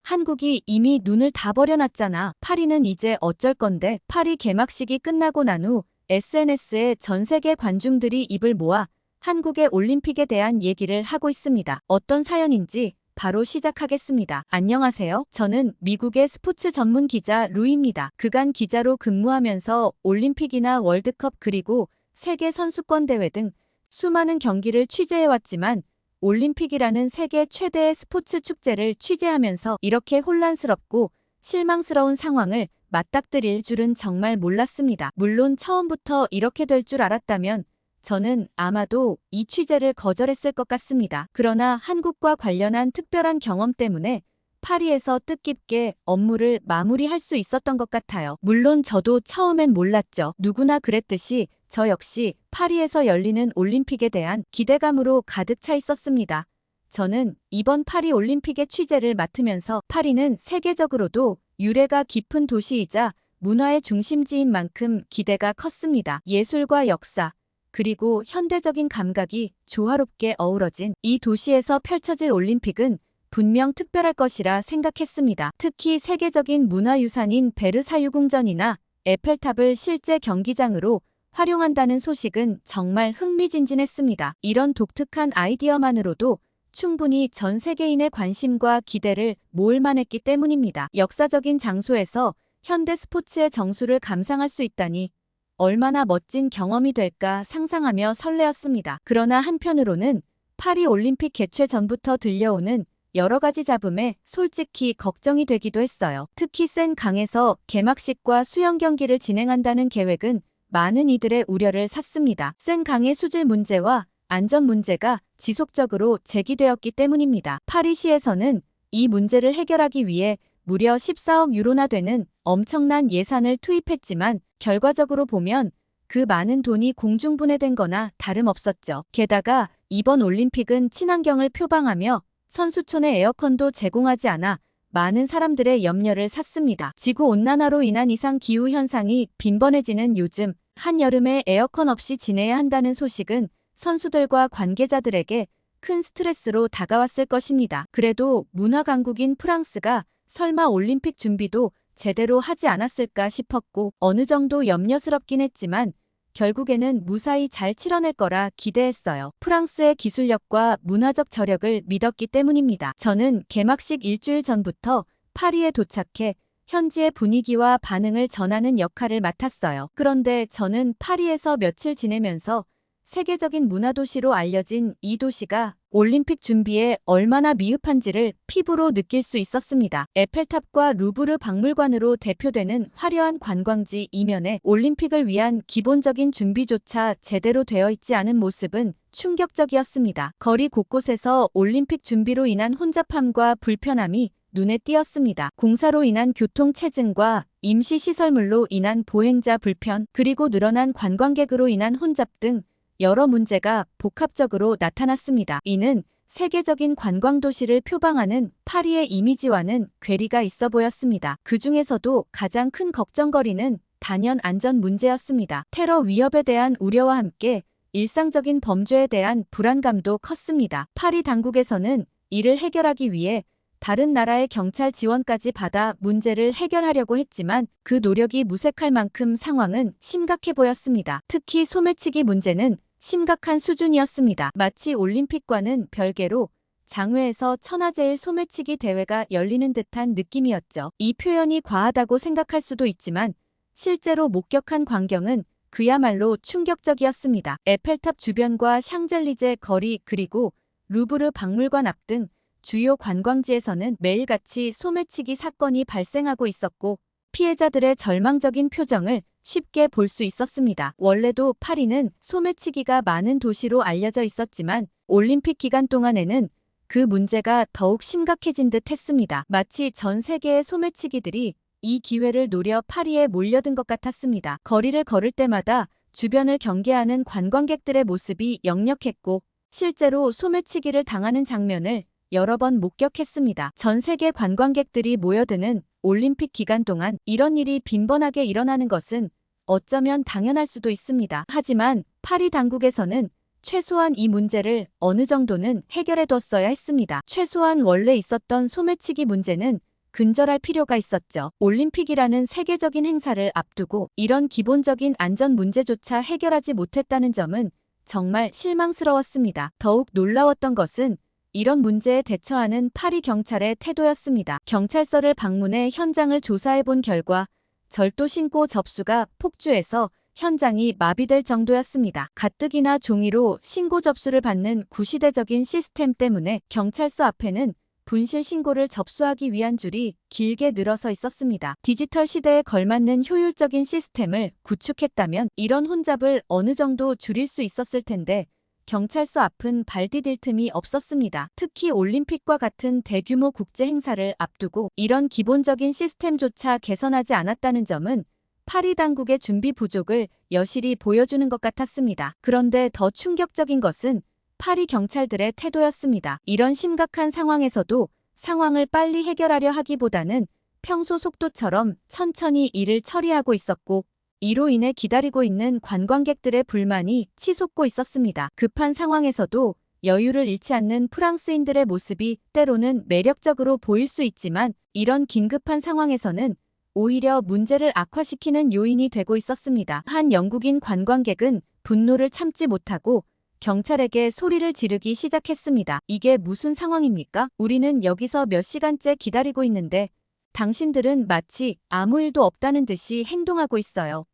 한국이 이미 눈을 다 버려놨잖아. 파리는 이제 어쩔 건데. 파리 개막식이 끝나고 난 후 SNS에 전 세계 관중들이 입을 모아 한국의 올림픽에 대한 얘기를 하고 있습니다. 어떤 사연인지 바로 시작하겠습니다. 안녕하세요. 저는 미국의 스포츠 전문 기자 루이입니다. 그간 기자로 근무하면서 올림픽이나 월드컵 그리고 세계 선수권 대회 등 수많은 경기를 취재해왔지만 올림픽이라는 세계 최대의 스포츠 축제를 취재하면서 이렇게 혼란스럽고 실망스러운 상황을 맞닥뜨릴 줄은 정말 몰랐습니다. 물론 처음부터 이렇게 될 줄 알았다면 저는 아마도 이 취재를 거절했을 것 같습니다. 그러나 한국과 관련한 특별한 경험 때문에 파리에서 뜻깊게 업무를 마무리할 수 있었던 것 같아요. 물론 저도 처음엔 몰랐죠. 누구나 그랬듯이 저 역시 파리에서 열리는 올림픽에 대한 기대감으로 가득 차 있었습니다. 저는 이번 파리 올림픽의 취재를 맡으면서 파리는 세계적으로도 유래가 깊은 도시이자 문화의 중심지인 만큼 기대가 컸습니다. 예술과 역사, 그리고 현대적인 감각이 조화롭게 어우러진 이 도시에서 펼쳐질 올림픽은 분명 특별할 것이라 생각했습니다. 특히 세계적인 문화유산인 베르사유 궁전이나 에펠탑을 실제 경기장으로 활용한다는 소식은 정말 흥미진진했습니다. 이런 독특한 아이디어만으로도 충분히 전 세계인의 관심과 기대를 모을 만했기 때문입니다. 역사적인 장소에서 현대 스포츠의 정수를 감상할 수 있다니 얼마나 멋진 경험이 될까 상상하며 설레었습니다. 그러나 한편으로는 파리 올림픽 개최 전부터 들려오는 여러 가지 잡음에 솔직히 걱정이 되기도 했어요. 특히 센 강에서 개막식과 수영 경기를 진행한다는 계획은 많은 이들의 우려를 샀습니다. 센 강의 수질 문제와 안전 문제가 지속적으로 제기되었기 때문입니다. 파리시에서는 이 문제를 해결하기 위해 무려 14억 유로나 되는 엄청난 예산을 투입했지만 결과적으로 보면 그 많은 돈이 공중분해된 거나 다름없었죠. 게다가 이번 올림픽은 친환경을 표방하며 선수촌에 에어컨도 제공하지 않아 많은 사람들의 염려를 샀습니다. 지구온난화로 인한 이상 기후 현상이 빈번해지는 요즘 한여름에 에어컨 없이 지내야 한다는 소식은 선수들과 관계자들에게 큰 스트레스로 다가왔을 것입니다. 그래도 문화 강국인 프랑스가 설마 올림픽 준비도 제대로 하지 않았을까 싶었고 어느 정도 염려스럽긴 했지만 결국에는 무사히 잘 치러낼 거라 기대했어요. 프랑스의 기술력과 문화적 저력을 믿었기 때문입니다. 저는 개막식 일주일 전부터 파리에 도착해 현지의 분위기와 반응을 전하는 역할을 맡았어요. 그런데 저는 파리에서 며칠 지내면서 세계적인 문화도시로 알려진 이 도시가 올림픽 준비에 얼마나 미흡한지를 피부로 느낄 수 있었습니다. 에펠탑과 루브르 박물관으로 대표되는 화려한 관광지 이면에 올림픽을 위한 기본적인 준비조차 제대로 되어 있지 않은 모습은 충격적이었습니다. 거리 곳곳에서 올림픽 준비로 인한 혼잡함과 불편함이 눈에 띄었습니다. 공사로 인한 교통체증과 임시시설물로 인한 보행자 불편, 그리고 늘어난 관광객으로 인한 혼잡 등 여러 문제가 복합적으로 나타났습니다. 이는 세계적인 관광도시를 표방하는 파리의 이미지와는 괴리가 있어 보였습니다. 그 중에서도 가장 큰 걱정거리는 단연 안전 문제였습니다. 테러 위협에 대한 우려와 함께 일상적인 범죄에 대한 불안감도 컸습니다. 파리 당국에서는 이를 해결하기 위해 다른 나라의 경찰 지원까지 받아 문제를 해결하려고 했지만 그 노력이 무색할 만큼 상황은 심각해 보였습니다. 특히 소매치기 문제는 심각한 수준이었습니다. 마치 올림픽과는 별개로 장외에서 천하제일 소매치기 대회가 열리는 듯한 느낌이었죠. 이 표현이 과하다고 생각할 수도 있지만 실제로 목격한 광경은 그야말로 충격적이었습니다. 에펠탑 주변과 샹젤리제 거리 그리고 루브르 박물관 앞 등 주요 관광지에서는 매일같이 소매치기 사건이 발생하고 있었고 피해자들의 절망적인 표정을 쉽게 볼 수 있었습니다. 원래도 파리는 소매치기가 많은 도시로 알려져 있었지만 올림픽 기간 동안에는 그 문제가 더욱 심각해진 듯 했습니다. 마치 전 세계의 소매치기들이 이 기회를 노려 파리에 몰려든 것 같았습니다. 거리를 걸을 때마다 주변을 경계하는 관광객들의 모습이 역력했고 실제로 소매치기를 당하는 장면을 여러 번 목격했습니다. 전 세계 관광객들이 모여드는 올림픽 기간 동안 이런 일이 빈번하게 일어나는 것은 어쩌면 당연할 수도 있습니다. 하지만 파리 당국에서는 최소한 이 문제를 어느 정도는 해결해뒀어야 했습니다. 최소한 원래 있었던 소매치기 문제는 근절할 필요가 있었죠. 올림픽이라는 세계적인 행사를 앞두고 이런 기본적인 안전 문제조차 해결하지 못했다는 점은 정말 실망스러웠습니다. 더욱 놀라웠던 것은 이런 문제에 대처하는 파리 경찰의 태도였습니다. 경찰서를 방문해 현장을 조사해본 결과 절도 신고 접수가 폭주해서 현장이 마비될 정도였습니다. 가뜩이나 종이로 신고 접수를 받는 구시대적인 시스템 때문에 경찰서 앞에는 분실 신고를 접수하기 위한 줄이 길게 늘어서 있었습니다. 디지털 시대에 걸맞는 효율적인 시스템을 구축했다면 이런 혼잡을 어느 정도 줄일 수 있었을 텐데 경찰서 앞은 발 디딜 틈이 없었습니다. 특히 올림픽과 같은 대규모 국제 행사를 앞두고 이런 기본적인 시스템조차 개선하지 않았다는 점은 파리 당국의 준비 부족을 여실히 보여주는 것 같았습니다. 그런데 더 충격적인 것은 파리 경찰들의 태도였습니다. 이런 심각한 상황에서도 상황을 빨리 해결하려 하기보다는 평소 속도처럼 천천히 일을 처리하고 있었고 이로 인해 기다리고 있는 관광객들의 불만이 치솟고 있었습니다. 급한 상황에서도 여유를 잃지 않는 프랑스인들의 모습이 때로는 매력적으로 보일 수 있지만 이런 긴급한 상황에서는 오히려 문제를 악화시키는 요인이 되고 있었습니다. 한 영국인 관광객은 분노를 참지 못하고 경찰에게 소리를 지르기 시작했습니다. 이게 무슨 상황입니까? 우리는 여기서 몇 시간째 기다리고 있는데 당신들은 마치 아무 일도 없다는 듯이 행동하고 있어요.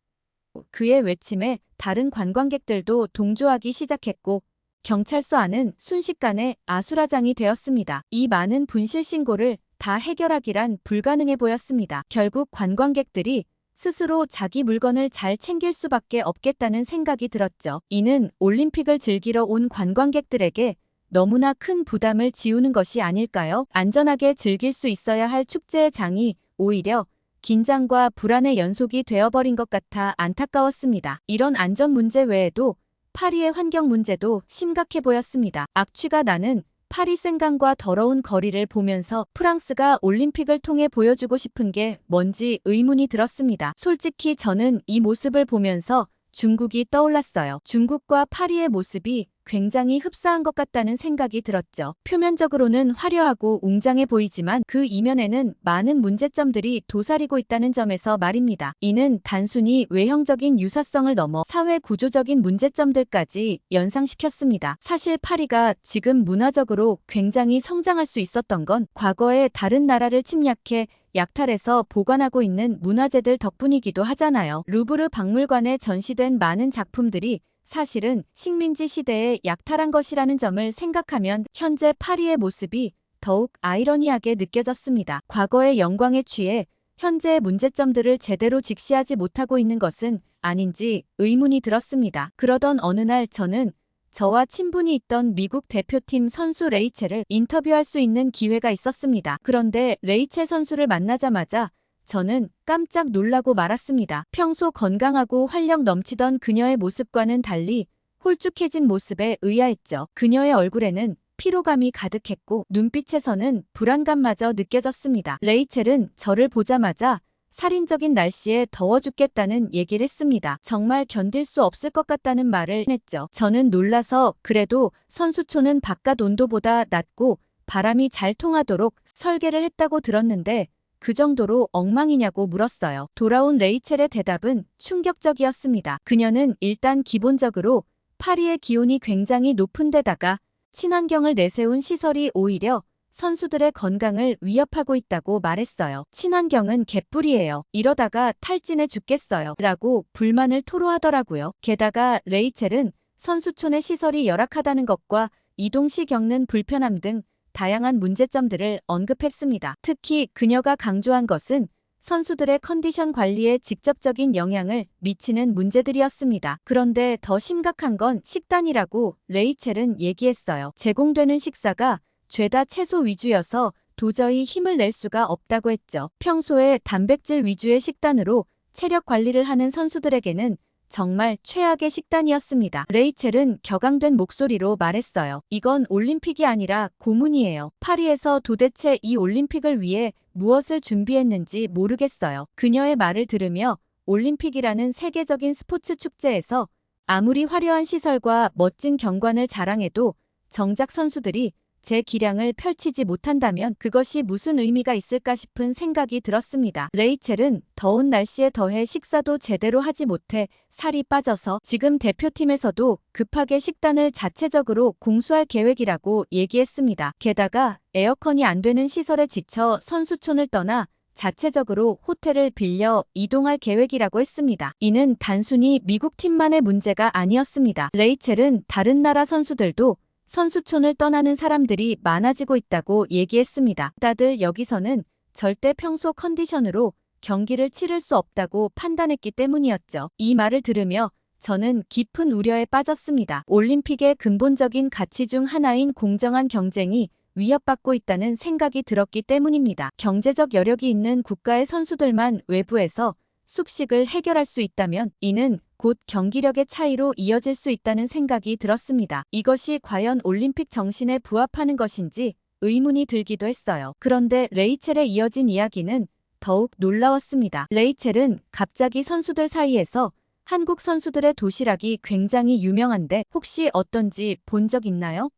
그의 외침에 다른 관광객들도 동조하기 시작했고 경찰서 안은 순식간에 아수라장이 되었습니다. 이 많은 분실 신고를 다 해결하기란 불가능해 보였습니다. 결국 관광객들이 스스로 자기 물건을 잘 챙길 수밖에 없겠다는 생각이 들었죠. 이는 올림픽을 즐기러 온 관광객들에게 너무나 큰 부담을 지우는 것이 아닐까요? 안전하게 즐길 수 있어야 할 축제의 장이 오히려 긴장과 불안의 연속이 되어버린 것 같아 안타까웠습니다. 이런 안전 문제 외에도 파리의 환경 문제도 심각해 보였습니다. 악취가 나는 파리 생강과 더러운 거리를 보면서 프랑스가 올림픽을 통해 보여주고 싶은 게 뭔지 의문이 들었습니다. 솔직히 저는 이 모습을 보면서 중국이 떠올랐어요. 중국과 파리의 모습이 굉장히 흡사한 것 같다는 생각이 들었죠. 표면적으로는 화려하고 웅장해 보이지만 그 이면에는 많은 문제점들이 도사리고 있다는 점에서 말입니다. 이는 단순히 외형적인 유사성을 넘어 사회 구조적인 문제점들까지 연상시켰습니다. 사실 파리가 지금 문화적으로 굉장히 성장할 수 있었던 건 과거에 다른 나라를 침략해 약탈해서 보관하고 있는 문화재들 덕분이기도 하잖아요. 루브르 박물관에 전시된 많은 작품들이 사실은 식민지 시대에 약탈한 것이라는 점을 생각하면 현재 파리의 모습이 더욱 아이러니하게 느껴졌습니다. 과거의 영광에 취해 현재의 문제점들을 제대로 직시하지 못하고 있는 것은 아닌지 의문이 들었습니다. 그러던 어느 날 저는 저와 친분이 있던 미국 대표팀 선수 레이첼을 인터뷰할 수 있는 기회가 있었습니다. 그런데 레이첼 선수를 만나자마자 저는 깜짝 놀라고 말았습니다. 평소 건강하고 활력 넘치던 그녀의 모습과는 달리 홀쭉해진 모습에 의아했죠. 그녀의 얼굴에는 피로감이 가득했고 눈빛에서는 불안감마저 느껴졌습니다. 레이첼은 저를 보자마자 살인적인 날씨에 더워 죽겠다는 얘기를 했습니다. 정말 견딜 수 없을 것 같다는 말을 했죠. 저는 놀라서 그래도 선수촌은 바깥 온도보다 낮고 바람이 잘 통하도록 설계를 했다고 들었는데 그 정도로 엉망이냐고 물었어요. 돌아온 레이첼의 대답은 충격적이었습니다. 그녀는 일단 기본적으로 파리의 기온이 굉장히 높은 데다가 친환경을 내세운 시설이 오히려 선수들의 건강을 위협하고 있다고 말했어요. 친환경은 개뿔이에요. 이러다가 탈진해 죽겠어요. 라고 불만을 토로하더라고요. 게다가 레이첼은 선수촌의 시설이 열악하다는 것과 이동 시 겪는 불편함 등 다양한 문제점들을 언급했습니다. 특히 그녀가 강조한 것은 선수들의 컨디션 관리에 직접적인 영향을 미치는 문제들이었습니다. 그런데 더 심각한 건 식단이라고 레이첼은 얘기했어요. 제공되는 식사가 죄다 채소 위주여서 도저히 힘을 낼 수가 없다고 했죠. 평소에 단백질 위주의 식단으로 체력 관리를 하는 선수들에게는 정말 최악의 식단이었습니다. 레이첼은 격앙된 목소리로 말했어요. 이건 올림픽이 아니라 고문이에요. 파리에서 도대체 이 올림픽을 위해 무엇을 준비했는지 모르겠어요. 그녀의 말을 들으며 올림픽이라는 세계적인 스포츠 축제에서 아무리 화려한 시설과 멋진 경관을 자랑해도 정작 선수들이 제 기량을 펼치지 못한다면 그것이 무슨 의미가 있을까 싶은 생각이 들었습니다. 레이첼은 더운 날씨에 더해 식사도 제대로 하지 못해 살이 빠져서 지금 대표팀에서도 급하게 식단을 자체적으로 공수할 계획이라고 얘기했습니다. 게다가 에어컨이 안 되는 시설에 지쳐 선수촌을 떠나 자체적으로 호텔을 빌려 이동할 계획이라고 했습니다. 이는 단순히 미국 팀만의 문제가 아니었습니다. 레이첼은 다른 나라 선수들도 선수촌을 떠나는 사람들이 많아지고 있다고 얘기했습니다. 다들 여기서는 절대 평소 컨디션으로 경기를 치를 수 없다고 판단했기 때문이었죠. 이 말을 들으며 저는 깊은 우려에 빠졌습니다. 올림픽의 근본적인 가치 중 하나인 공정한 경쟁이 위협받고 있다는 생각이 들었기 때문입니다. 경제적 여력이 있는 국가의 선수들만 외부에서 숙식을 해결할 수 있다면 이는 곧 경기력의 차이로 이어질 수 있다는 생각이 들었습니다. 이것이 과연 올림픽 정신에 부합하는 것인지 의문이 들기도 했어요. 그런데 레이첼에 이어진 이야기는 더욱 놀라웠습니다. 레이첼은 갑자기 선수들 사이에서 한국 선수들의 도시락이 굉장히 유명한데 혹시 어떤지 본 적 있나요?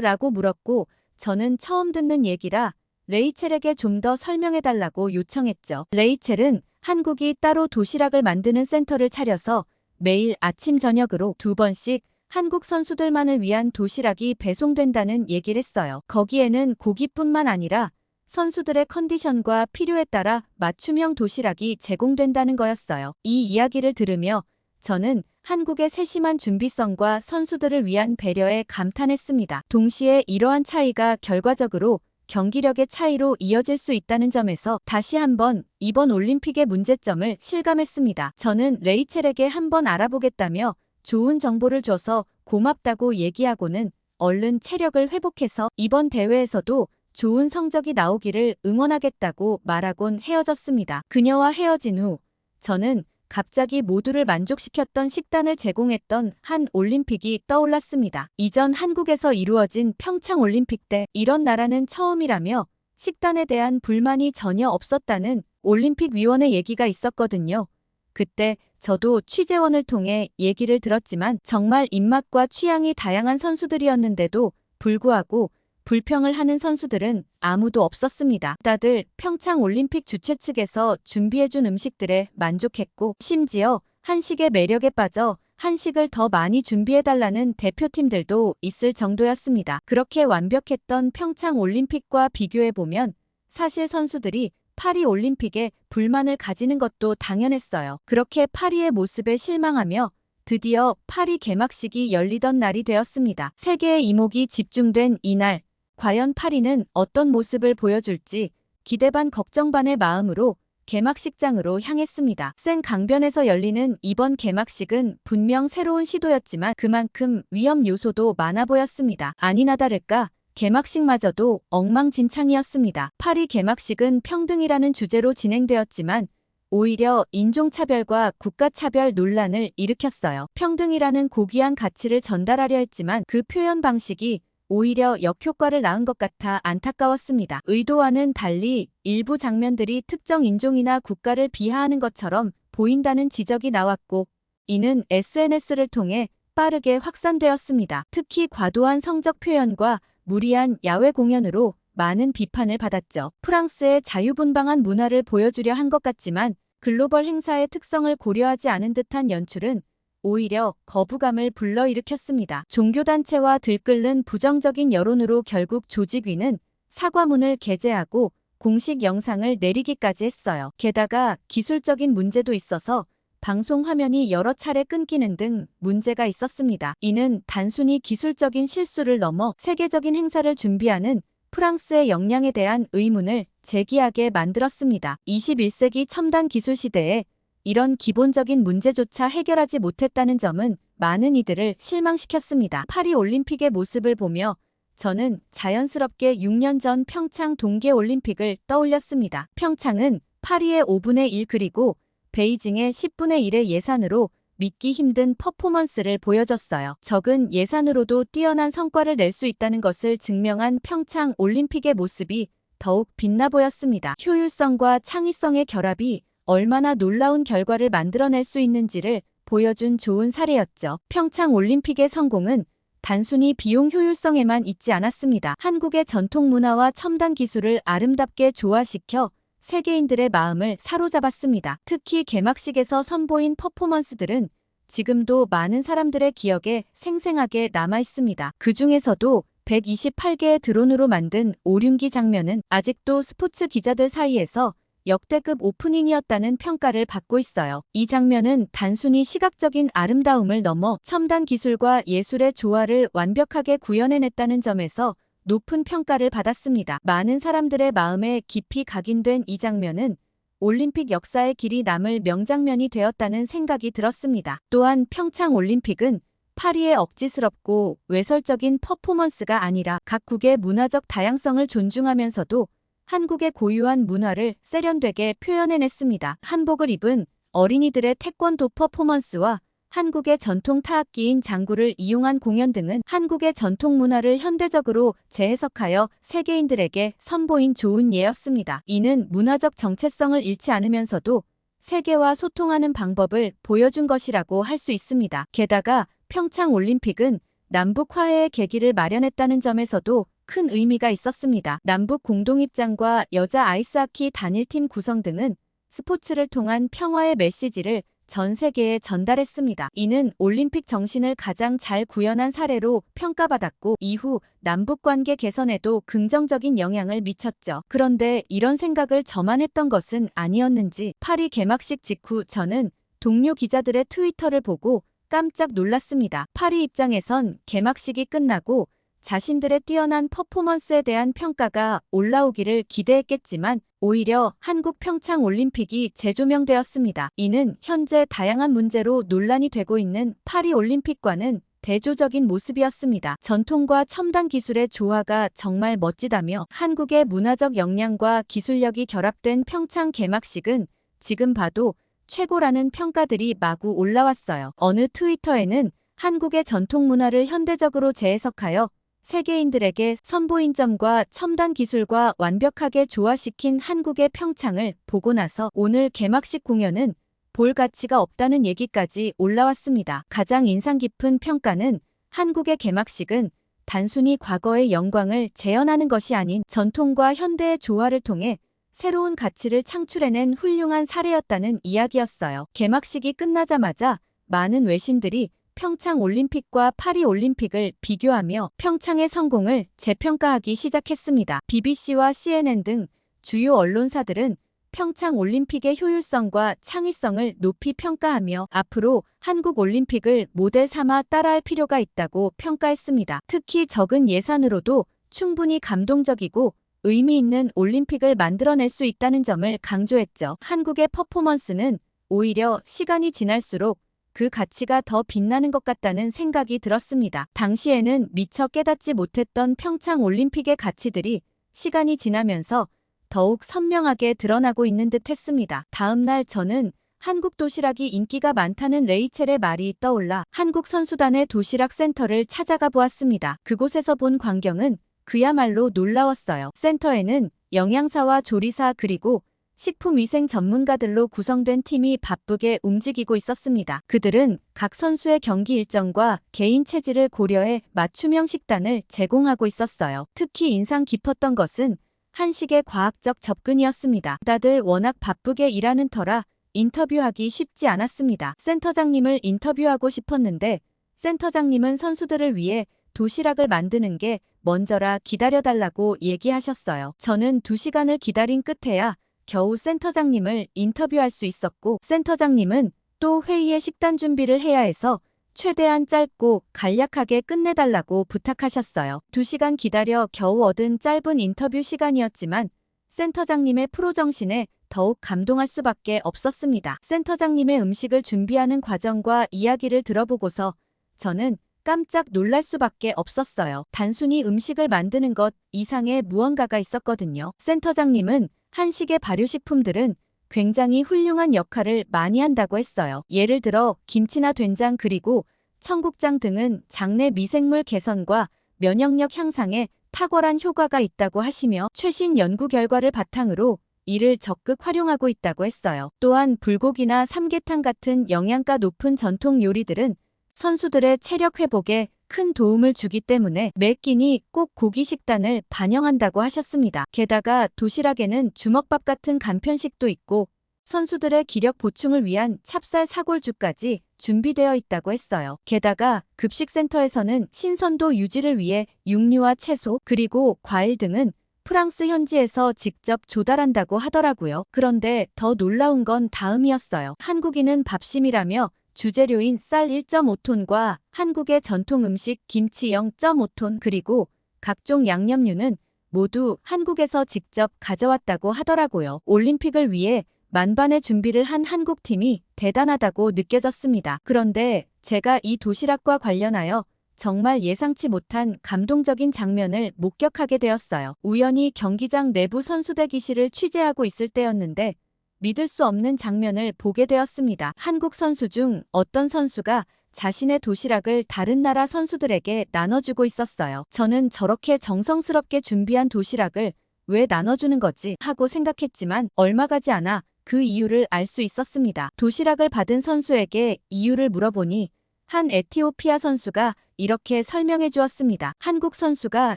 라고 물었고 저는 처음 듣는 얘기라 레이첼에게 좀 더 설명해달라고 요청했죠. 레이첼은 한국이 따로 도시락을 만드는 센터를 차려서 매일 아침 저녁으로 2번씩 한국 선수들만을 위한 도시락이 배송된다는 얘기를 했어요. 거기에는 고기뿐만 아니라 선수들의 컨디션과 필요에 따라 맞춤형 도시락이 제공된다는 거였어요. 이 이야기를 들으며 저는 한국의 세심한 준비성과 선수들을 위한 배려에 감탄했습니다. 동시에 이러한 차이가 결과적으로 경기력의 차이로 이어질 수 있다는 점에서 다시 한번 이번 올림픽의 문제점을 실감했습니다. 저는 레이첼에게 한번 알아보겠다며 좋은 정보를 줘서 고맙다고 얘기하고는 얼른 체력을 회복해서 이번 대회에서도 좋은 성적이 나오기를 응원하겠다고 말하곤 헤어졌습니다. 그녀와 헤어진 후 저는 갑자기 모두를 만족시켰던 식단을 제공했던 한 올림픽이 떠올랐습니다. 이전 한국에서 이루어진 평창 올림픽 때 이런 나라는 처음이라며 식단에 대한 불만이 전혀 없었다는 올림픽 위원회 얘기가 있었거든요. 그때 저도 취재원을 통해 얘기를 들었지만 정말 입맛과 취향이 다양한 선수들이었는데도 불구하고 불평을 하는 선수들은 아무도 없었습니다. 다들 평창 올림픽 주최 측에서 준비해준 음식들에 만족했고 심지어 한식의 매력에 빠져 한식을 더 많이 준비해달라는 대표팀들도 있을 정도였습니다. 그렇게 완벽했던 평창 올림픽과 비교해보면 사실 선수들이 파리 올림픽에 불만을 가지는 것도 당연했어요. 그렇게 파리의 모습에 실망하며 드디어 파리 개막식이 열리던 날이 되었습니다. 세계의 이목이 집중된 이날, 과연 파리는 어떤 모습을 보여줄지 기대 반 걱정 반의 마음으로 개막식장으로 향했습니다. 생강변에서 열리는 이번 개막식은 분명 새로운 시도였지만 그만큼 위험 요소도 많아 보였습니다. 아니나 다를까 개막식마저도 엉망진창이었습니다. 파리 개막식은 평등이라는 주제로 진행되었지만 오히려 인종차별과 국가차별 논란을 일으켰어요. 평등이라는 고귀한 가치를 전달하려 했지만 그 표현 방식이 오히려 역효과를 낳은 것 같아 안타까웠습니다. 의도와는 달리 일부 장면들이 특정 인종이나 국가를 비하하는 것처럼 보인다는 지적이 나왔고 이는 SNS를 통해 빠르게 확산되었습니다. 특히 과도한 성적 표현과 무리한 야외 공연으로 많은 비판을 받았죠. 프랑스의 자유분방한 문화를 보여주려 한 것 같지만 글로벌 행사의 특성을 고려하지 않은 듯한 연출은 오히려 거부감을 불러일으켰습니다. 종교단체와 들끓는 부정적인 여론으로 결국 조직위는 사과문을 게재하고 공식 영상을 내리기까지 했어요. 게다가 기술적인 문제도 있어서 방송 화면이 여러 차례 끊기는 등 문제가 있었습니다. 이는 단순히 기술적인 실수를 넘어 세계적인 행사를 준비하는 프랑스의 역량에 대한 의문을 제기하게 만들었습니다. 21세기 첨단 기술 시대에 이런 기본적인 문제조차 해결하지 못했다는 점은 많은 이들을 실망시켰습니다. 파리 올림픽의 모습을 보며 저는 자연스럽게 6년 전 평창 동계올림픽을 떠올렸습니다. 평창은 파리의 5분의 1 그리고 베이징의 10분의 1의 예산으로 믿기 힘든 퍼포먼스를 보여줬어요. 적은 예산으로도 뛰어난 성과를 낼 수 있다는 것을 증명한 평창 올림픽의 모습이 더욱 빛나 보였습니다. 효율성과 창의성의 결합이 얼마나 놀라운 결과를 만들어낼 수 있는지를 보여준 좋은 사례였죠. 평창 올림픽의 성공은 단순히 비용 효율성에만 있지 않았습니다. 한국의 전통 문화와 첨단 기술을 아름답게 조화시켜 세계인들의 마음을 사로잡았습니다. 특히 개막식에서 선보인 퍼포먼스들은 지금도 많은 사람들의 기억에 생생하게 남아 있습니다. 그 중에서도 128개의 드론으로 만든 오륜기 장면은 아직도 스포츠 기자들 사이에서 역대급 오프닝이었다는 평가를 받고 있어요. 이 장면은 단순히 시각적인 아름다움을 넘어 첨단 기술과 예술의 조화를 완벽하게 구현해냈다는 점에서 높은 평가를 받았습니다. 많은 사람들의 마음에 깊이 각인된 이 장면은 올림픽 역사에 길이 남을 명장면이 되었다는 생각이 들었습니다. 또한 평창 올림픽은 파리의 억지스럽고 외설적인 퍼포먼스가 아니라 각국의 문화적 다양성을 존중하면서도 한국의 고유한 문화를 세련되게 표현해냈습니다. 한복을 입은 어린이들의 태권도 퍼포먼스와 한국의 전통 타악기인 장구를 이용한 공연 등은 한국의 전통 문화를 현대적으로 재해석하여 세계인들에게 선보인 좋은 예였습니다. 이는 문화적 정체성을 잃지 않으면서도 세계와 소통하는 방법을 보여준 것이라고 할 수 있습니다. 게다가 평창 올림픽은 남북 화해의 계기를 마련했다는 점에서도 큰 의미가 있었습니다. 남북 공동입장과 여자 아이스하키 단일팀 구성 등은 스포츠를 통한 평화의 메시지를 전 세계에 전달했습니다. 이는 올림픽 정신을 가장 잘 구현한 사례로 평가받았고 이후 남북 관계 개선에도 긍정적인 영향을 미쳤죠. 그런데 이런 생각을 저만 했던 것은 아니었는지 파리 개막식 직후 저는 동료 기자들의 트위터를 보고 깜짝 놀랐습니다. 파리 입장에선 개막식이 끝나고 자신들의 뛰어난 퍼포먼스에 대한 평가가 올라오기를 기대했겠지만 오히려 한국 평창 올림픽이 재조명되었습니다. 이는 현재 다양한 문제로 논란이 되고 있는 파리 올림픽과는 대조적인 모습이었습니다. 전통과 첨단 기술의 조화가 정말 멋지다며 한국의 문화적 역량과 기술력이 결합된 평창 개막식은 지금 봐도 최고라는 평가들이 마구 올라왔어요. 어느 트위터에는 한국의 전통 문화를 현대적으로 재해석하여 세계인들에게 선보인 점과 첨단 기술과 완벽하게 조화시킨 한국의 평창을 보고 나서 오늘 개막식 공연은 볼 가치가 없다는 얘기까지 올라왔습니다. 가장 인상 깊은 평가는 한국의 개막식은 단순히 과거의 영광을 재현하는 것이 아닌 전통과 현대의 조화를 통해 새로운 가치를 창출해낸 훌륭한 사례였다는 이야기였어요. 개막식이 끝나자마자 많은 외신들이 평창 올림픽과 파리 올림픽을 비교하며 평창의 성공을 재평가하기 시작했습니다. BBC와 CNN 등 주요 언론사들은 평창 올림픽의 효율성과 창의성을 높이 평가하며 앞으로 한국 올림픽을 모델 삼아 따라할 필요가 있다고 평가했습니다. 특히 적은 예산으로도 충분히 감동적이고 의미 있는 올림픽을 만들어낼 수 있다는 점을 강조했죠. 한국의 퍼포먼스는 오히려 시간이 지날수록 그 가치가 더 빛나는 것 같다는 생각이 들었습니다. 당시에는 미처 깨닫지 못했던 평창 올림픽의 가치들이 시간이 지나면서 더욱 선명하게 드러나고 있는 듯 했습니다. 다음 날 저는 한국 도시락이 인기가 많다는 레이첼의 말이 떠올라 한국 선수단의 도시락 센터를 찾아가 보았습니다. 그곳에서 본 광경은 그야말로 놀라웠어요. 센터에는 영양사와 조리사 그리고 식품위생 전문가들로 구성된 팀이 바쁘게 움직이고 있었습니다. 그들은 각 선수의 경기 일정과 개인 체질을 고려해 맞춤형 식단을 제공하고 있었어요. 특히 인상 깊었던 것은 한식의 과학적 접근이었습니다. 다들 워낙 바쁘게 일하는 터라 인터뷰하기 쉽지 않았습니다. 센터장님을 인터뷰하고 싶었는데 센터장님은 선수들을 위해 도시락을 만드는 게 먼저라 기다려달라고 얘기하셨어요. 저는 2시간을 기다린 끝에야 겨우 센터장님을 인터뷰할 수 있었고 센터장님은 또 회의의 식단 준비를 해야 해서 최대한 짧고 간략하게 끝내달라고 부탁하셨어요. 2시간 기다려 겨우 얻은 짧은 인터뷰 시간이었지만 센터장님의 프로 정신에 더욱 감동할 수밖에 없었습니다. 센터장님의 음식을 준비하는 과정과 이야기를 들어보고서 저는 깜짝 놀랄 수밖에 없었어요. 단순히 음식을 만드는 것 이상의 무언가가 있었거든요. 센터장님은 한식의 발효식품들은 굉장히 훌륭한 역할을 많이 한다고 했어요. 예를 들어 김치나 된장 그리고 청국장 등은 장내 미생물 개선과 면역력 향상에 탁월한 효과가 있다고 하시며 최신 연구 결과를 바탕으로 이를 적극 활용하고 있다고 했어요. 또한 불고기나 삼계탕 같은 영양가 높은 전통 요리들은 선수들의 체력 회복에 큰 도움을 주기 때문에 매 끼니 꼭 고기 식단을 반영한다고 하셨습니다. 게다가 도시락에는 주먹밥 같은 간편식도 있고 선수들의 기력 보충을 위한 찹쌀 사골주까지 준비되어 있다고 했어요. 게다가 급식센터에서는 신선도 유지를 위해 육류와 채소 그리고 과일 등은 프랑스 현지에서 직접 조달한다고 하더라고요. 그런데 더 놀라운 건 다음이었어요. 한국인은 밥심이라며 주재료인 쌀 1.5톤과 한국의 전통 음식 김치 0.5톤 그리고 각종 양념류는 모두 한국에서 직접 가져왔다고 하더라고요. 올림픽을 위해 만반의 준비를 한 한국팀이 대단하다고 느껴졌습니다. 그런데 제가 이 도시락과 관련하여 정말 예상치 못한 감동적인 장면을 목격하게 되었어요. 우연히 경기장 내부 선수 대기실을 취재하고 있을 때였는데 믿을 수 없는 장면을 보게 되었습니다. 한국 선수 중 어떤 선수가 자신의 도시락을 다른 나라 선수들에게 나눠주고 있었어요. 저는 저렇게 정성스럽게 준비한 도시락을 왜 나눠주는 거지 하고 생각했지만 얼마 가지 않아 그 이유를 알 수 있었습니다. 도시락을 받은 선수에게 이유를 물어보니 한 에티오피아 선수가 이렇게 설명해 주었습니다. 한국 선수가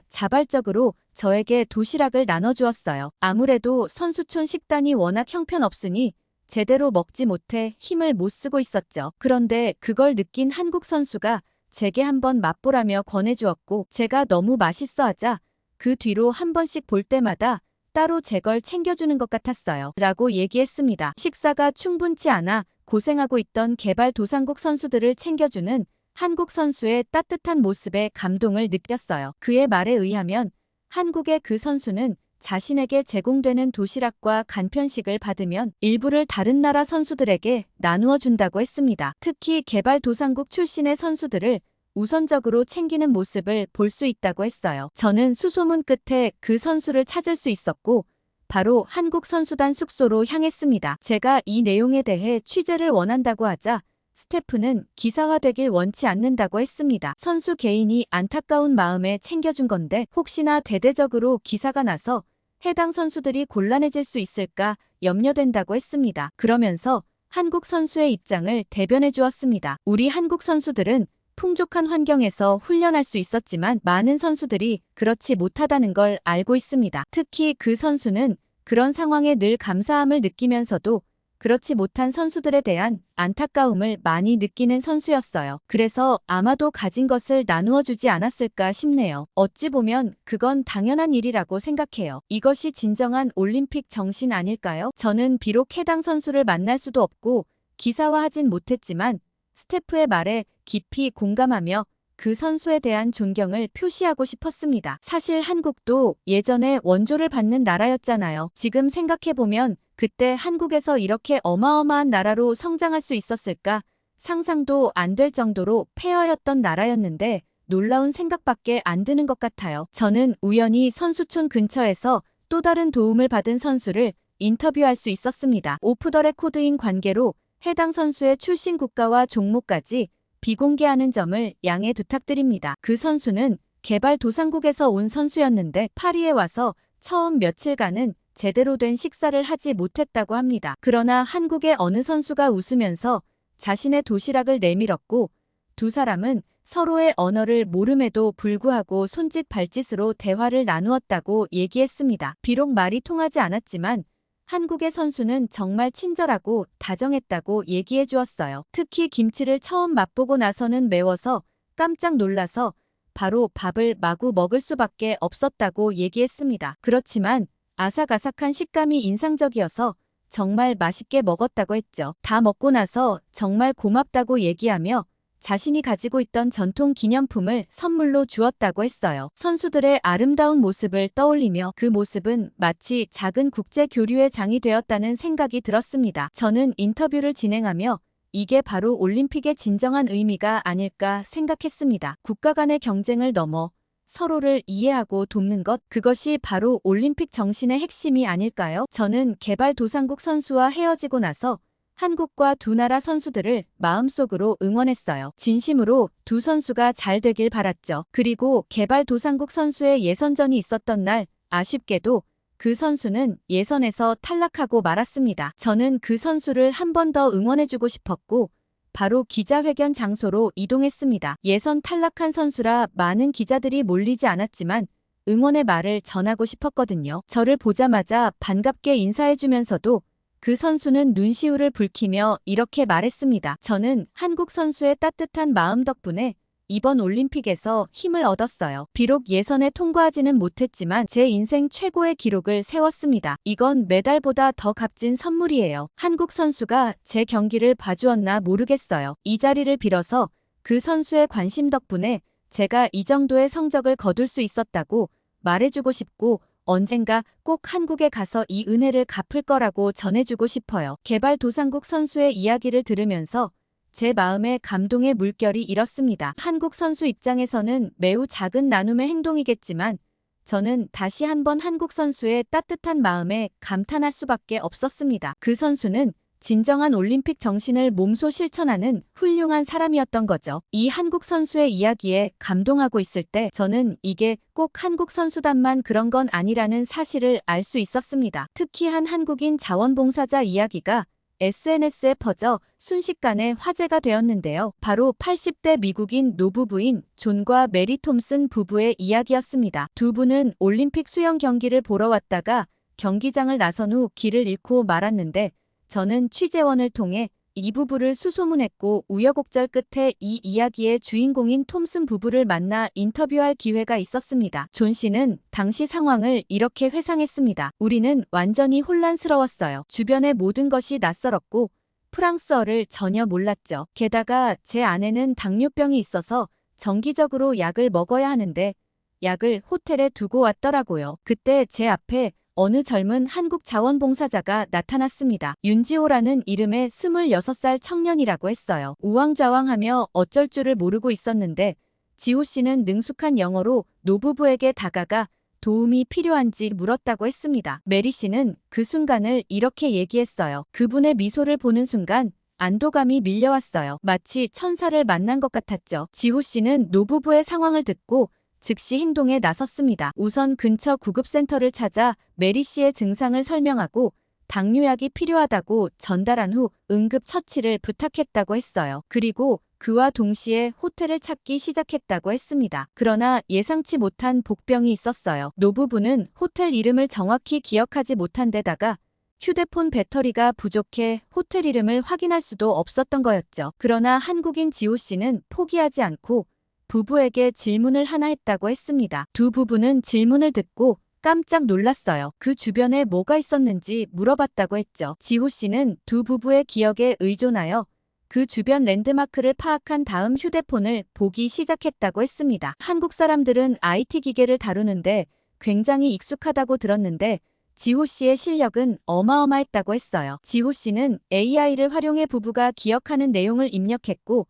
자발적으로 저에게 도시락을 나눠주었어요. 아무래도 선수촌 식단이 워낙 형편없으니 제대로 먹지 못해 힘을 못 쓰고 있었죠. 그런데 그걸 느낀 한국 선수가 제게 한번 맛보라며 권해주었고 제가 너무 맛있어 하자 그 뒤로 한 번씩 볼 때마다 따로 제 걸 챙겨주는 것 같았어요. 라고 얘기했습니다. 식사가 충분치 않아 고생하고 있던 개발도상국 선수들을 챙겨주는 한국 선수의 따뜻한 모습에 감동을 느꼈어요. 그의 말에 의하면 한국의 그 선수는 자신에게 제공되는 도시락과 간편식을 받으면 일부를 다른 나라 선수들에게 나누어 준다고 했습니다. 특히 개발도상국 출신의 선수들을 우선적으로 챙기는 모습을 볼 수 있다고 했어요. 저는 수소문 끝에 그 선수를 찾을 수 있었고 바로 한국 선수단 숙소로 향했습니다. 제가 이 내용에 대해 취재를 원한다고 하자 스태프는 기사화되길 원치 않는다고 했습니다. 선수 개인이 안타까운 마음에 챙겨준 건데 혹시나 대대적으로 기사가 나서 해당 선수들이 곤란해질 수 있을까 염려된다고 했습니다. 그러면서 한국 선수의 입장을 대변해 주었습니다. 우리 한국 선수들은 풍족한 환경에서 훈련할 수 있었지만 많은 선수들이 그렇지 못하다는 걸 알고 있습니다. 특히 그 선수는 그런 상황에 늘 감사함을 느끼면서도 그렇지 못한 선수들에 대한 안타까움을 많이 느끼는 선수였어요. 그래서 아마도 가진 것을 나누어 주지 않았을까 싶네요. 어찌 보면 그건 당연한 일이라고 생각해요. 이것이 진정한 올림픽 정신 아닐까요? 저는 비록 해당 선수를 만날 수도 없고 기사화하진 못했지만 스태프의 말에 깊이 공감하며 그 선수에 대한 존경을 표시하고 싶었습니다. 사실 한국도 예전에 원조를 받는 나라였잖아요. 지금 생각해보면 그때 한국에서 이렇게 어마어마한 나라로 성장할 수 있었을까? 상상도 안 될 정도로 폐허였던 나라였는데 놀라운 생각밖에 안 드는 것 같아요. 저는 우연히 선수촌 근처에서 또 다른 도움을 받은 선수를 인터뷰할 수 있었습니다. 오프 더 레코드인 관계로 해당 선수의 출신 국가와 종목까지 비공개하는 점을 양해 부탁드립니다. 그 선수는 개발도상국에서 온 선수였는데 파리에 와서 처음 며칠간은 제대로 된 식사를 하지 못했다고 합니다. 그러나 한국의 어느 선수가 웃으면서 자신의 도시락을 내밀었고 두 사람은 서로의 언어를 모름에도 불구하고 손짓 발짓으로 대화를 나누었다고 얘기했습니다. 비록 말이 통하지 않았지만 한국의 선수는 정말 친절하고 다정했다고 얘기해 주었어요. 특히 김치를 처음 맛보고 나서는 매워서 깜짝 놀라서 바로 밥을 마구 먹을 수밖에 없었다고 얘기했습니다. 그렇지만 아삭아삭한 식감이 인상적이어서 정말 맛있게 먹었다고 했죠. 다 먹고 나서 정말 고맙다고 얘기하며 자신이 가지고 있던 전통 기념품을 선물로 주었다고 했어요. 선수들의 아름다운 모습을 떠올리며 그 모습은 마치 작은 국제 교류의 장이 되었다는 생각이 들었습니다. 저는 인터뷰를 진행하며 이게 바로 올림픽의 진정한 의미가 아닐까 생각했습니다. 국가 간의 경쟁을 넘어 서로를 이해하고 돕는 것, 그것이 바로 올림픽 정신의 핵심이 아닐까요? 저는 개발도상국 선수와 헤어지고 나서 한국과 두 나라 선수들을 마음속으로 응원했어요. 진심으로 두 선수가 잘 되길 바랐죠. 그리고 개발도상국 선수의 예선전이 있었던 날 아쉽게도 그 선수는 예선에서 탈락하고 말았습니다. 저는 그 선수를 한 번 더 응원해주고 싶었고 바로 기자회견 장소로 이동했습니다. 예선 탈락한 선수라 많은 기자들이 몰리지 않았지만 응원의 말을 전하고 싶었거든요. 저를 보자마자 반갑게 인사해주면서도 그 선수는 눈시울을 붉히며 이렇게 말했습니다. 저는 한국 선수의 따뜻한 마음 덕분에 이번 올림픽에서 힘을 얻었어요. 비록 예선에 통과하지는 못했지만 제 인생 최고의 기록을 세웠습니다. 이건 메달보다 더 값진 선물이에요. 한국 선수가 제 경기를 봐주었나 모르겠어요. 이 자리를 빌어서 그 선수의 관심 덕분에 제가 이 정도의 성적을 거둘 수 있었다고 말해주고 싶고 언젠가 꼭 한국에 가서 이 은혜를 갚을 거라고 전해주고 싶어요. 개발도상국 선수의 이야기를 들으면서 제 마음에 감동의 물결이 일었습니다. 한국 선수 입장에서는 매우 작은 나눔의 행동이겠지만 저는 다시 한번 한국 선수의 따뜻한 마음에 감탄할 수밖에 없었습니다. 그 선수는 진정한 올림픽 정신을 몸소 실천하는 훌륭한 사람이었던 거죠. 이 한국 선수의 이야기에 감동하고 있을 때 저는 이게 꼭 한국 선수단만 그런 건 아니라는 사실을 알 수 있었습니다. 특히 한 한국인 자원봉사자 이야기가 SNS에 퍼져 순식간에 화제가 되었는데요. 바로 80대 미국인 노부부인 존과 메리 톰슨 부부의 이야기였습니다. 두 분은 올림픽 수영 경기를 보러 왔다가 경기장을 나선 후 길을 잃고 말았는데 저는 취재원을 통해 이 부부를 수소문했고 우여곡절 끝에 이 이야기의 주인공인 톰슨 부부를 만나 인터뷰할 기회가 있었습니다. 존 씨는 당시 상황을 이렇게 회상했습니다. 우리는 완전히 혼란스러웠어요. 주변의 모든 것이 낯설었고 프랑스어를 전혀 몰랐죠. 게다가 제 아내는 당뇨병이 있어서 정기적으로 약을 먹어야 하는데 약을 호텔에 두고 왔더라고요. 그때 제 앞에 어느 젊은 한국 자원봉사자가 나타났습니다. 윤지호라는 이름의 26살 청년이라고 했어요. 우왕좌왕하며 어쩔 줄을 모르고 있었는데 지호 씨는 능숙한 영어로 노부부에게 다가가 도움이 필요한지 물었다고 했습니다. 메리 씨는 그 순간을 이렇게 얘기했어요. 그분의 미소를 보는 순간 안도감이 밀려왔어요. 마치 천사를 만난 것 같았죠. 지호 씨는 노부부의 상황을 듣고 즉시 행동에 나섰습니다. 우선 근처 구급센터를 찾아 메리 씨의 증상을 설명하고 당뇨약이 필요하다고 전달한 후 응급 처치를 부탁했다고 했어요. 그리고 그와 동시에 호텔을 찾기 시작했다고 했습니다. 그러나 예상치 못한 복병이 있었어요. 노부부는 호텔 이름을 정확히 기억하지 못한 데다가 휴대폰 배터리가 부족해 호텔 이름을 확인할 수도 없었던 거였죠. 그러나 한국인 지호 씨는 포기하지 않고 부부에게 질문을 하나 했다고 했습니다. 두 부부는 질문을 듣고 깜짝 놀랐어요. 그 주변에 뭐가 있었는지 물어봤다고 했죠. 지호 씨는 두 부부의 기억에 의존하여 그 주변 랜드마크를 파악한 다음 휴대폰을 보기 시작했다고 했습니다. 한국 사람들은 IT 기계를 다루는데 굉장히 익숙하다고 들었는데 지호 씨의 실력은 어마어마했다고 했어요. 지호 씨는 AI를 활용해 부부가 기억하는 내용을 입력했고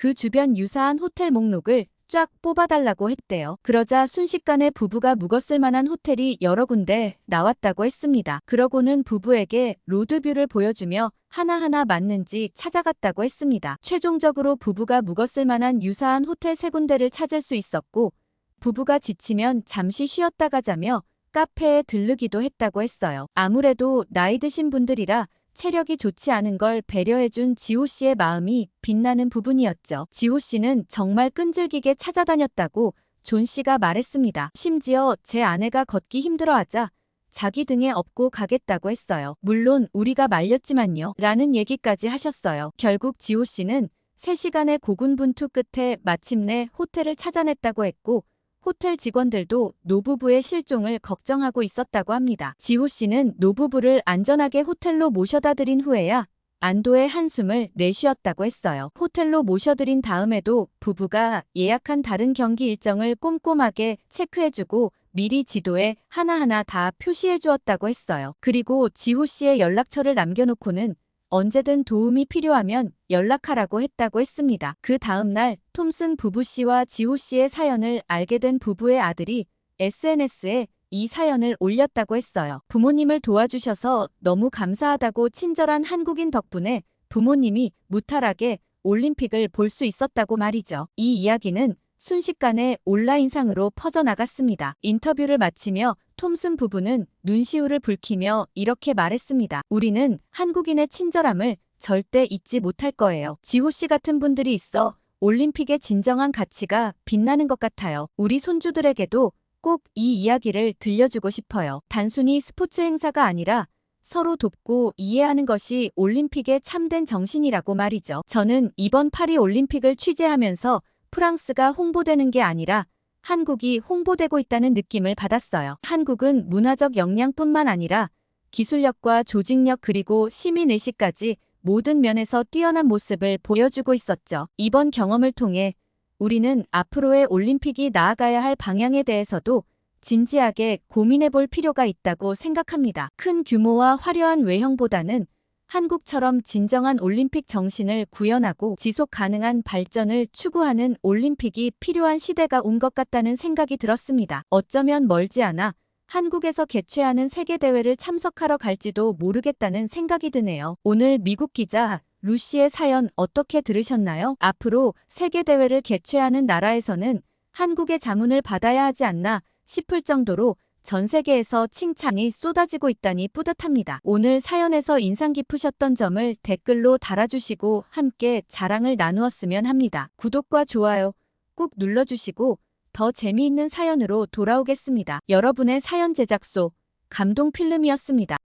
그 주변 유사한 호텔 목록을 쫙 뽑아달라고 했대요. 그러자 순식간에 부부가 묵었을 만한 호텔이 여러 군데 나왔다고 했습니다. 그러고는 부부에게 로드뷰를 보여주며 하나하나 맞는지 찾아갔다고 했습니다. 최종적으로 부부가 묵었을 만한 유사한 호텔 3군데를 찾을 수 있었고 부부가 지치면 잠시 쉬었다 가자며 카페에 들르기도 했다고 했어요. 아무래도 나이 드신 분들이라 체력이 좋지 않은 걸 배려해준 지호 씨의 마음이 빛나는 부분이었죠. 지호 씨는 정말 끈질기게 찾아다녔다고 존 씨가 말했습니다. 심지어 제 아내가 걷기 힘들어하자 자기 등에 업고 가겠다고 했어요. 물론 우리가 말렸지만요. 라는 얘기까지 하셨어요. 결국 지호 씨는 3시간의 고군분투 끝에 마침내 호텔을 찾아냈다고 했고 호텔 직원들도 노부부의 실종을 걱정하고 있었다고 합니다. 지호 씨는 노부부를 안전하게 호텔로 모셔다 드린 후에야 안도의 한숨을 내쉬었다고 했어요. 호텔로 모셔드린 다음에도 부부가 예약한 다른 경기 일정을 꼼꼼하게 체크해주고 미리 지도에 하나하나 다 표시해 주었다고 했어요. 그리고 지호 씨의 연락처를 남겨놓고는 언제든 도움이 필요하면 연락하라고 했다고 했습니다. 그 다음날 톰슨 부부 씨와 지호 씨의 사연을 알게 된 부부의 아들이 SNS에 이 사연을 올렸다고 했어요. 부모님을 도와주셔서 너무 감사하다고 친절한 한국인 덕분에 부모님이 무탈하게 올림픽을 볼 수 있었다고 말이죠. 이 이야기는 순식간에 온라인상으로 퍼져나갔습니다. 인터뷰를 마치며 톰슨 부부는 눈시울을 붉히며 이렇게 말했습니다. 우리는 한국인의 친절함을 절대 잊지 못할 거예요. 지호 씨 같은 분들이 있어 올림픽의 진정한 가치가 빛나는 것 같아요. 우리 손주들에게도 꼭 이 이야기를 들려주고 싶어요. 단순히 스포츠 행사가 아니라 서로 돕고 이해하는 것이 올림픽의 참된 정신이라고 말이죠. 저는 이번 파리 올림픽을 취재하면서 프랑스가 홍보되는 게 아니라 한국이 홍보되고 있다는 느낌을 받았어요. 한국은 문화적 역량뿐만 아니라 기술력과 조직력 그리고 시민의식까지 모든 면에서 뛰어난 모습을 보여주고 있었죠. 이번 경험을 통해 우리는 앞으로의 올림픽이 나아가야 할 방향에 대해서도 진지하게 고민해 볼 필요가 있다고 생각합니다. 큰 규모와 화려한 외형보다는 한국처럼 진정한 올림픽 정신을 구현하고 지속 가능한 발전을 추구하는 올림픽이 필요한 시대가 온 것 같다는 생각이 들었습니다. 어쩌면 멀지 않아 한국에서 개최하는 세계대회를 참석하러 갈지도 모르겠다는 생각이 드네요. 오늘 미국 기자 루시의 사연 어떻게 들으셨나요? 앞으로 세계대회를 개최하는 나라에서는 한국의 자문을 받아야 하지 않나 싶을 정도로 전 세계에서 칭찬이 쏟아지고 있다니 뿌듯합니다. 오늘 사연에서 인상 깊으셨던 점을 댓글로 달아주시고 함께 자랑을 나누었으면 합니다. 구독과 좋아요 꾹 눌러주시고 더 재미있는 사연으로 돌아오겠습니다. 여러분의 사연 제작소 감동필름이었습니다.